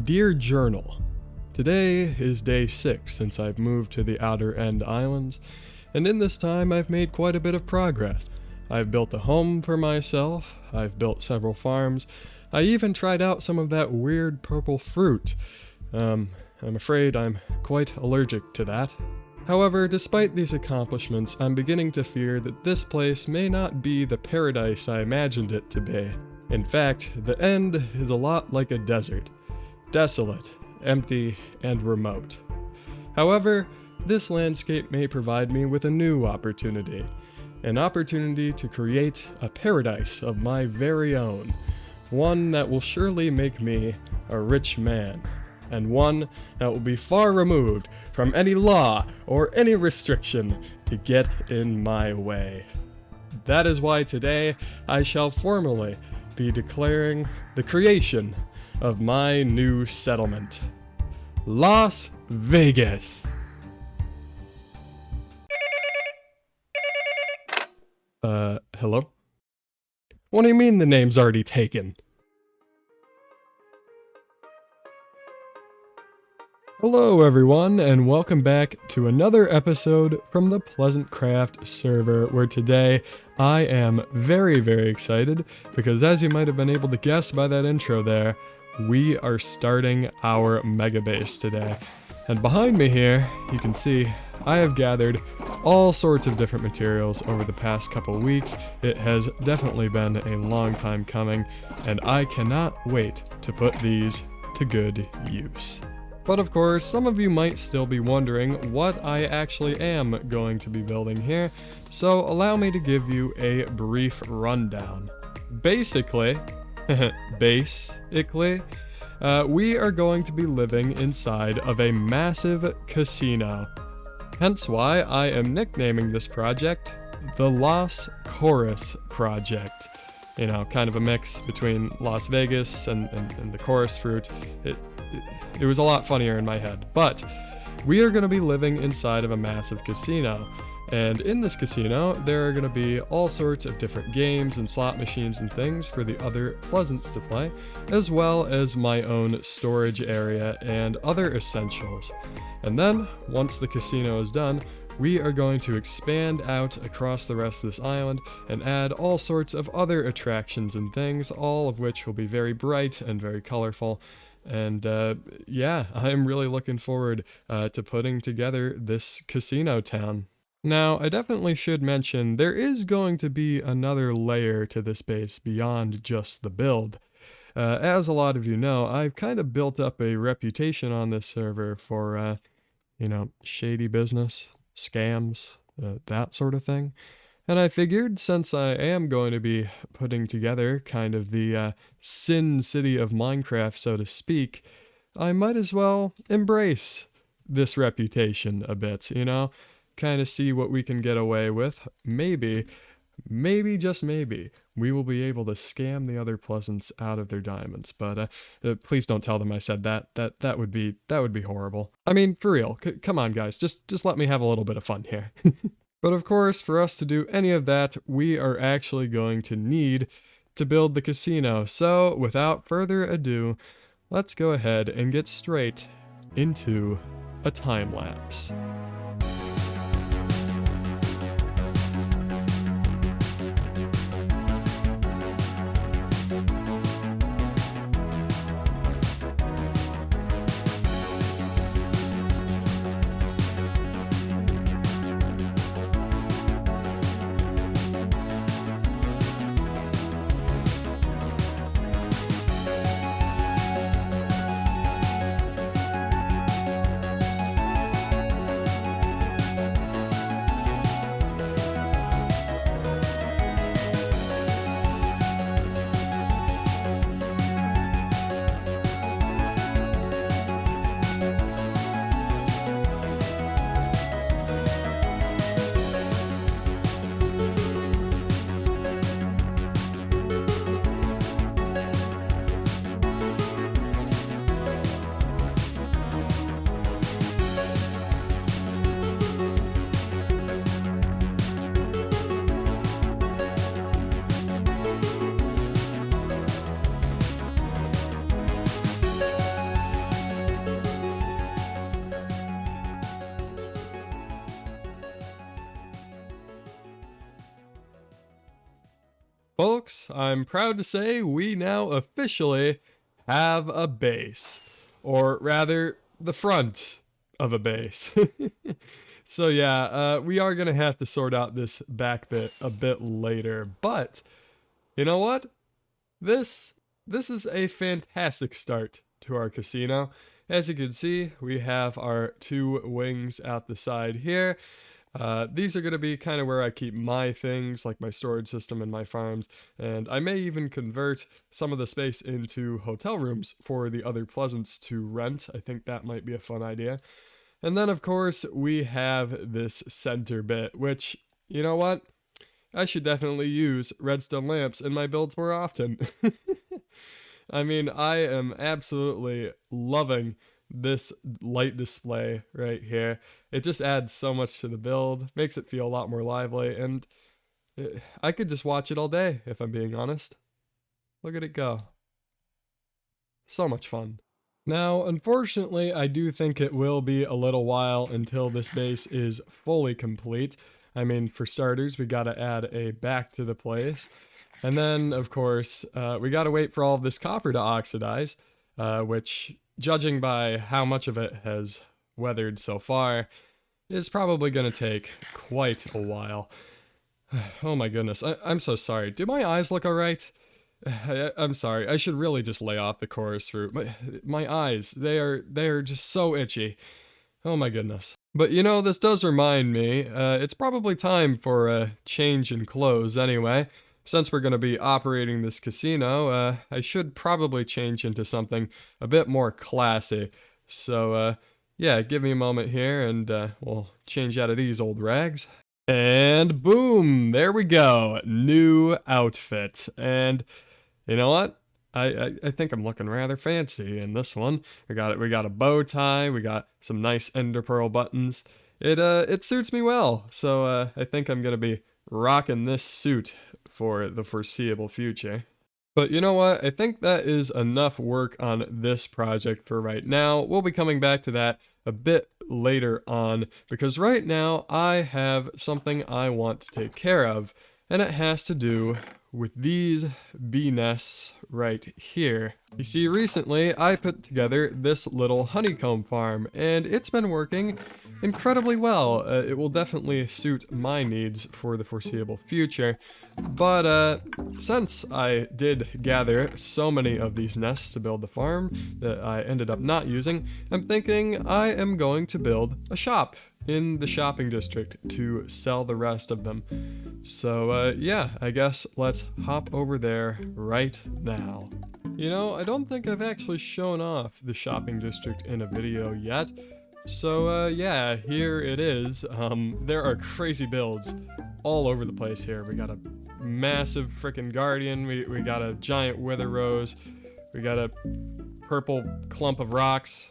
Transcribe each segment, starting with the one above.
Dear Journal, today is day 6 since I've moved to the Outer End Islands, and in this time I've made quite a bit of progress. I've built a home for myself, I've built several farms, I even tried out some of that weird purple fruit. I'm afraid I'm quite allergic to that. However, despite these accomplishments, I'm beginning to fear that this place may not be the paradise I imagined it to be. In fact, the end is a lot like a desert. Desolate, empty, and remote. However, this landscape may provide me with a new opportunity. An opportunity to create a paradise of my very own. One that will surely make me a rich man. And one that will be far removed from any law or any restriction to get in my way. That is why today I shall formally be declaring the creation of my new settlement. Las Vegas. Hello? What do you mean the name's already taken? Hello everyone, and welcome back to another episode from the PleasantCraft server, where today I am very, very excited, because as you might have been able to guess by that intro there, we are starting our MEGABASE today. And behind me here, you can see I have gathered all sorts of different materials over the past couple weeks. It has definitely been a long time coming, and I cannot wait to put these to good use. But of course, some of you might still be wondering what I actually am going to be building here, so allow me to give you a brief rundown. Basically, we are going to be living inside of a massive casino. Hence why I am nicknaming this project the Las Chorus Project. You know, kind of a mix between Las Vegas and the chorus fruit. It was a lot funnier in my head. But we are going to be living inside of a massive casino. And in this casino, there are going to be all sorts of different games and slot machines and things for the other Pleasants to play, as well as my own storage area and other essentials. And then, once the casino is done, we are going to expand out across the rest of this island and add all sorts of other attractions and things, all of which will be very bright and very colorful. And yeah, I'm really looking forward to putting together this casino town. Now, I definitely should mention there is going to be another layer to this base beyond just the build. As a lot of you know, I've kind of built up a reputation on this server for, shady business, scams, that sort of thing. And I figured, since I am going to be putting together kind of the Sin City of Minecraft, so to speak, I might as well embrace this reputation a bit, kind of see what we can get away with. Maybe, just maybe, we will be able to scam the other Pleasants out of their diamonds. But please don't tell them I said that. That would be horrible. I mean, for real, come on guys, just let me have a little bit of fun here. But of course, for us to do any of that, we are actually going to need to build the casino. So without further ado, let's go ahead and get straight into a time lapse. Folks, I'm proud to say we now officially have a base. Or rather, the front of a base. So yeah, we are going to have to sort out this back bit a bit later. But, you know what? This is a fantastic start to our casino. As you can see, we have our 2 wings out the side here. These are going to be kind of where I keep my things, like my storage system and my farms, and I may even convert some of the space into hotel rooms for the other Pleasants to rent. I think that might be a fun idea. And then, of course, we have this center bit, which, you know what? I should definitely use redstone lamps in my builds more often. I mean, I am absolutely loving this light display right here. It just adds so much to the build, makes it feel a lot more lively, and I could just watch it all day, if I'm being honest. Look at it go. So much fun. Now, unfortunately, I do think it will be a little while until this base is fully complete. I mean, for starters, we gotta add a back to the place. And then, of course, we gotta wait for all of this copper to oxidize, which, judging by how much of it has weathered so far, is probably gonna take quite a while. Oh my goodness, I'm so sorry. Do my eyes look alright? I'm sorry, I should really just lay off the chorus fruit. My eyes, they are just so itchy. Oh my goodness. But you know, this does remind me, it's probably time for a change in clothes anyway. Since we're going to be operating this casino, I should probably change into something a bit more classy. So, yeah, give me a moment here and we'll change out of these old rags. And boom, there we go, new outfit. And you know what? I think I'm looking rather fancy in this one. We got a bow tie, we got some nice ender pearl buttons. It suits me well, so I think I'm gonna be rocking this suit for the foreseeable future. But you know what? I think that is enough work on this project for right now. We'll be coming back to that a bit later on, because right now I have something I want to take care of, and it has to do with these bee nests right here. You see, recently I put together this little honeycomb farm, and it's been working incredibly well. It will definitely suit my needs for the foreseeable future. But since I did gather so many of these nests to build the farm that I ended up not using, I'm thinking I am going to build a shop in the shopping district to sell the rest of them. So yeah, I guess let's hop over there right now. You know, I don't think I've actually shown off the shopping district in a video yet. So yeah, here it is. There are crazy builds all over the place here. We got a massive freaking guardian, we got a giant wither rose, we got a purple clump of rocks.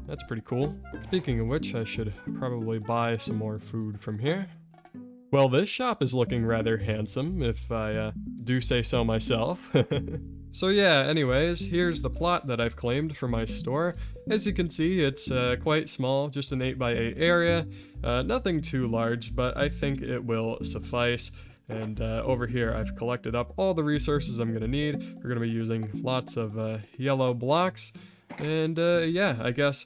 That's pretty cool. Speaking of which, I should probably buy some more food from here. Well, this shop is looking rather handsome, if I do say so myself. So yeah, anyways, here's the plot that I've claimed for my store. As you can see, it's quite small, just an 8x8 area. Nothing too large, but I think it will suffice. And over here, I've collected up all the resources I'm gonna need. We're gonna be using lots of yellow blocks. And yeah, I guess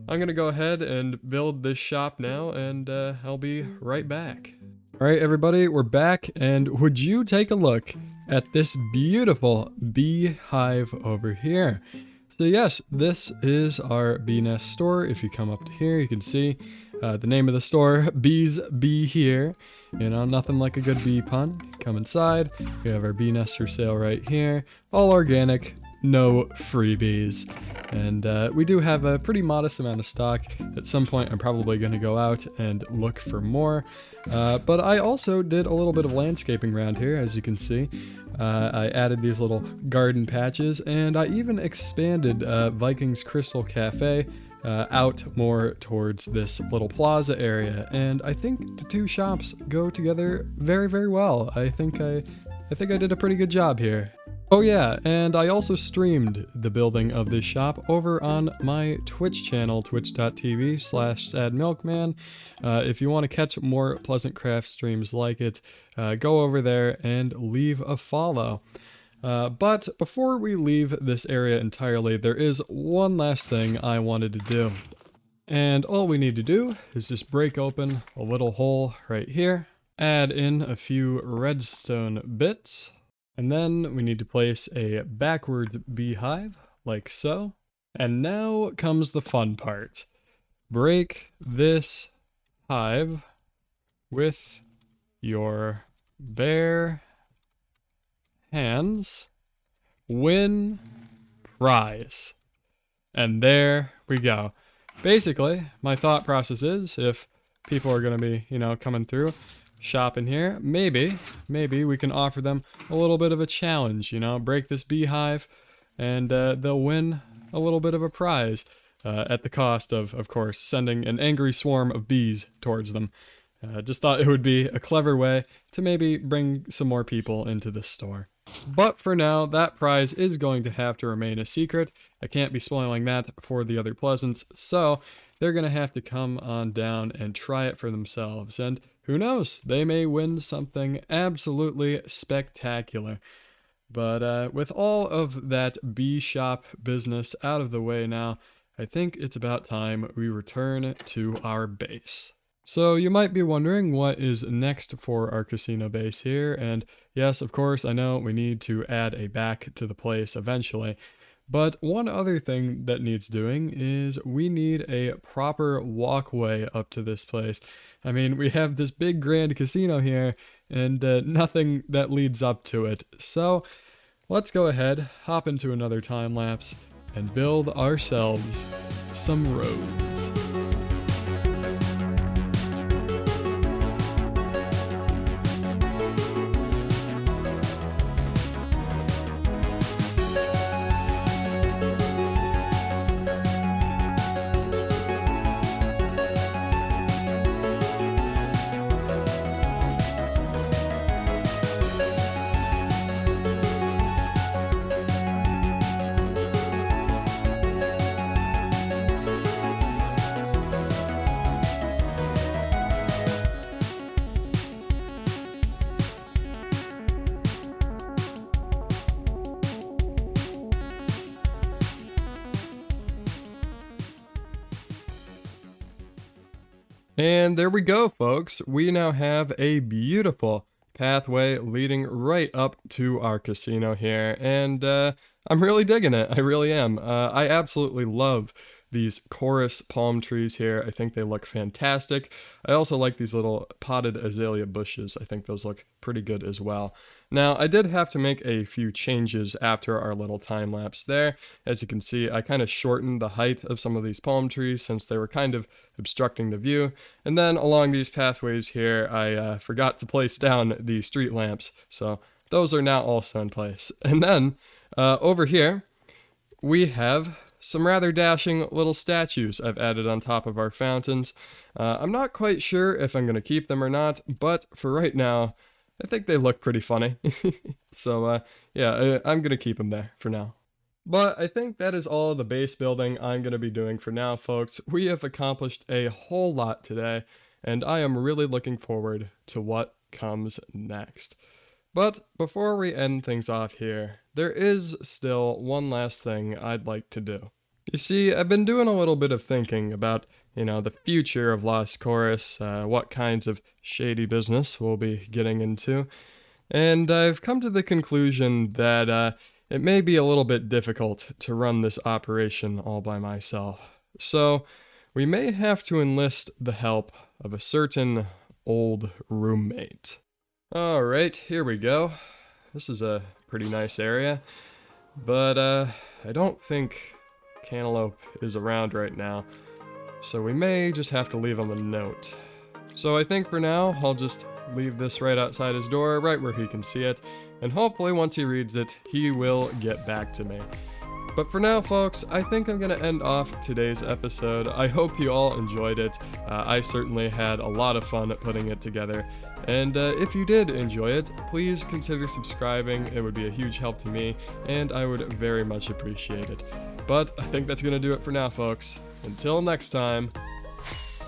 I'm gonna go ahead and build this shop now, and I'll be right back. All right, everybody, we're back, and would you take a look at this beautiful beehive over here? So yes, this is our bee nest store. If you come up to here, you can see the name of the store, Bees Bee Here. You know, nothing like a good bee pun. Come inside, we have our bee nest for sale right here. All organic, no freebies. And we do have a pretty modest amount of stock. At some point, I'm probably going to go out and look for more. But I also did a little bit of landscaping around here, as you can see. I added these little garden patches, and I even expanded Viking's Crystal Cafe out more towards this little plaza area. And I think the two shops go together very, very well. I think I did a pretty good job here. Oh yeah, and I also streamed the building of this shop over on my Twitch channel, twitch.tv/sadmilkman. If you want to catch more PleasantCraft streams like it, go over there and leave a follow. But before we leave this area entirely, there is one last thing I wanted to do. And all we need to do is just break open a little hole right here, add in a few redstone bits, and then we need to place a backward beehive, like so. And now comes the fun part. Break this hive with your bare hands. Win prize. And there we go. Basically, my thought process is if people are going to be, coming through, shopping here, maybe we can offer them a little bit of a challenge, break this beehive and they'll win a little bit of a prize at the cost of course, sending an angry swarm of bees towards them. Just thought it would be a clever way to maybe bring some more people into this store. But for now, that prize is going to have to remain a secret. I can't be spoiling that for the other Pleasants, so they're going to have to come on down and try it for themselves. And who knows, they may win something absolutely spectacular. But with all of that bee shop business out of the way now, I think it's about time we return to our base. So you might be wondering what is next for our casino base here, and yes, of course, I know we need to add a back to the place eventually, but one other thing that needs doing is we need a proper walkway up to this place. I mean, we have this big grand casino here, and nothing that leads up to it, so let's go ahead, hop into another time lapse, and build ourselves some roads. And there we go, folks. We now have a beautiful pathway leading right up to our casino here, and I'm really digging it. I really am. I absolutely love these chorus palm trees here. I think they look fantastic. I also like these little potted azalea bushes. I think those look pretty good as well. Now, I did have to make a few changes after our little time lapse there. As you can see, I kind of shortened the height of some of these palm trees since they were kind of obstructing the view. And then along these pathways here, I forgot to place down the street lamps. So those are now also in place. And then over here, we have some rather dashing little statues I've added on top of our fountains. I'm not quite sure if I'm going to keep them or not, but for right now, I think they look pretty funny. So yeah, I'm going to keep them there for now. But I think that is all the base building I'm going to be doing for now, folks. We have accomplished a whole lot today, and I am really looking forward to what comes next. But before we end things off here, there is still one last thing I'd like to do. You see, I've been doing a little bit of thinking about, the future of Lost Chorus, what kinds of shady business we'll be getting into, and I've come to the conclusion that it may be a little bit difficult to run this operation all by myself. So we may have to enlist the help of a certain old roommate. Alright, here we go. This is a pretty nice area, but I don't think Cantaloupe is around right now, so we may just have to leave him a note. So I think for now, I'll just leave this right outside his door, right where he can see it, and hopefully once he reads it, he will get back to me. But for now, folks, I think I'm going to end off today's episode. I hope you all enjoyed it. I certainly had a lot of fun putting it together. And if you did enjoy it, please consider subscribing. It would be a huge help to me, and I would very much appreciate it. But I think that's going to do it for now, folks. Until next time,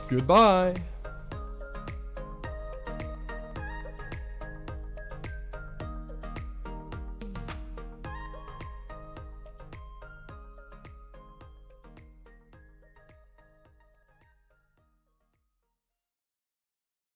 goodbye!